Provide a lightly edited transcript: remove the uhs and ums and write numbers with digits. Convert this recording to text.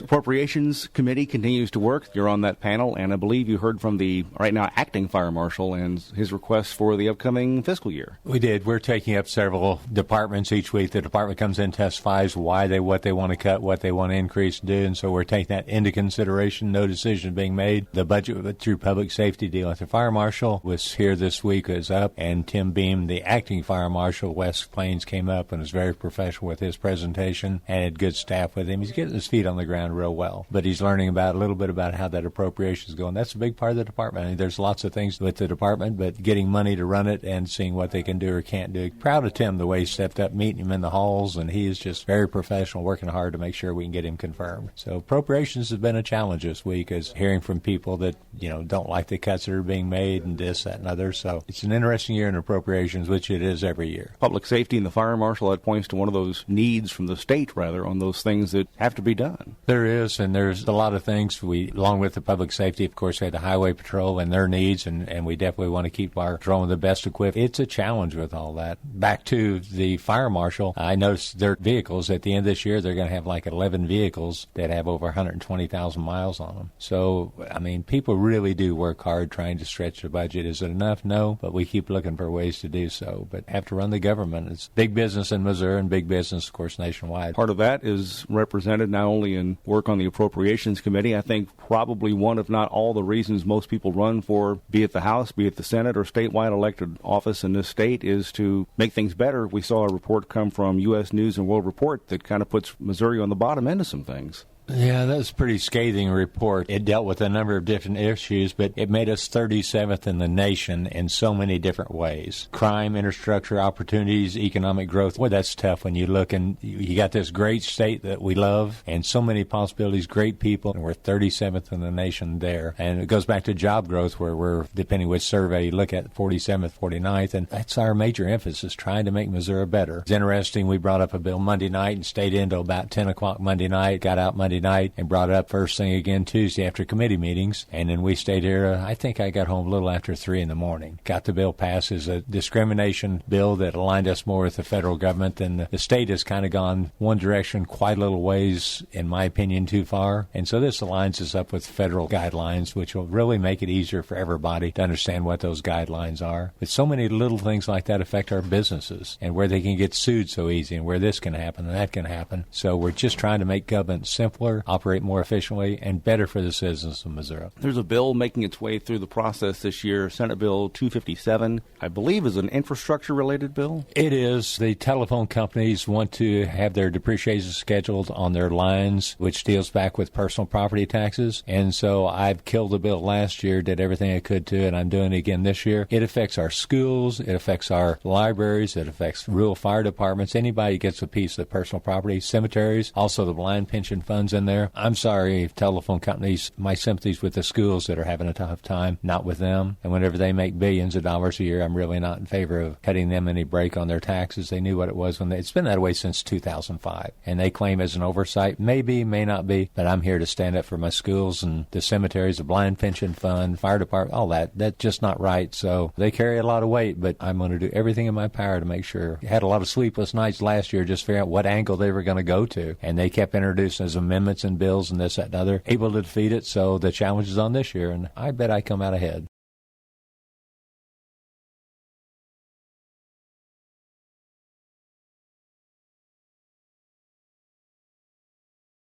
Appropriations Committee continues to work. You're on that panel, and I believe you heard from the right now acting fire marshal and his request for the upcoming fiscal year. We did. We're taking up several departments each week. The department comes in, testifies what they want to cut, what they want to increase and do, and so we're taking that into consideration. No decision being made. The budget through public safety deal with the fire marshal was here this week, is up, and Tim Beam, the acting fire marshal, West Plains, came up and was very professional with his presentation and had good staff with him. He's getting his feet on the ground real well, but he's learning a little bit about how that appropriation is going. That's a big part of the department. I mean, there's lots of things with the department, but getting money to run it and seeing what they can do or can't do. Proud of Tim, the way he stepped up, meeting him in the halls, and he is just very professional, working hard to make sure we can get him confirmed. So appropriations has been a challenge this week, is hearing from people that, don't like the cuts that are being made and this, that, and others. So it's an interesting year in appropriations, which it is every year. Public safety and the fire marshal, that points to one of those needs from the state, rather, on those things that have to be done. There is, and there's a lot of things. We, along with the public safety, of course, we have the highway patrol and their needs, and we definitely want to keep our patrol with the best equipped. It's a challenge with all that. Back to the fire marshal, I noticed their vehicles at the end of this year, they're going to have like 11 vehicles that have over 120,000 miles on them. So, I mean, people really do work hard trying to stretch the budget. Is it enough? No, but we keep looking for ways to do so. But have to run the government. It's big business in Missouri and big business, of course, nationwide. Part of that is represented not only in work on the Appropriations Committee. I think probably one, if not all, the reasons most people run for, be it the House, be it the Senate, or statewide elected office in this state, is to make things better. We saw a report come from U.S. News and World Report that kind of puts Missouri on the bottom end of some things. Yeah, that was a pretty scathing report. It dealt with a number of different issues, but it made us 37th in the nation in so many different ways. Crime, infrastructure, opportunities, economic growth. Boy, that's tough when you look and you got this great state that we love and so many possibilities, great people, and we're 37th in the nation there. And it goes back to job growth, where we're, depending which survey you look at, 47th, 49th, and that's our major emphasis, trying to make Missouri better. It's interesting, we brought up a bill Monday night and stayed in till about 10 o'clock Monday night, got out Monday night and brought it up first thing again Tuesday after committee meetings, and then we stayed here. I think I got home a little after 3 in the morning. Got the bill passed as a discrimination bill that aligned us more with the federal government, and the state has kind of gone one direction quite a little ways, in my opinion, too far. And so this aligns us up with federal guidelines, which will really make it easier for everybody to understand what those guidelines are. But so many little things like that affect our businesses, and where they can get sued so easy, and where this can happen and that can happen. So we're just trying to make government simpler, operate more efficiently, and better for the citizens of Missouri. There's a bill making its way through the process this year, Senate Bill 257, I believe is an infrastructure-related bill? It is. The telephone companies want to have their depreciation scheduled on their lines, which deals back with personal property taxes. And so I've killed the bill last year, did everything I could to, and I'm doing it again this year. It affects our schools, it affects our libraries, it affects rural fire departments, anybody gets a piece of personal property, cemeteries, also the blind pension funds in there. I'm sorry, telephone companies, my sympathies with the schools that are having a tough time, not with them. And whenever they make billions of dollars a year, I'm really not in favor of cutting them any break on their taxes. They knew what it was it's been that way since 2005. And they claim as an oversight, maybe, may not be, but I'm here to stand up for my schools and the cemeteries, the blind pension fund, fire department, all that. That's just not right. So they carry a lot of weight, but I'm going to do everything in my power to make sure. I had a lot of sleepless nights last year just figuring out what angle they were going to go to. And they kept introducing as amendments and bills and this, that, and other, able to defeat it. So the challenge is on this year, and I bet I come out ahead.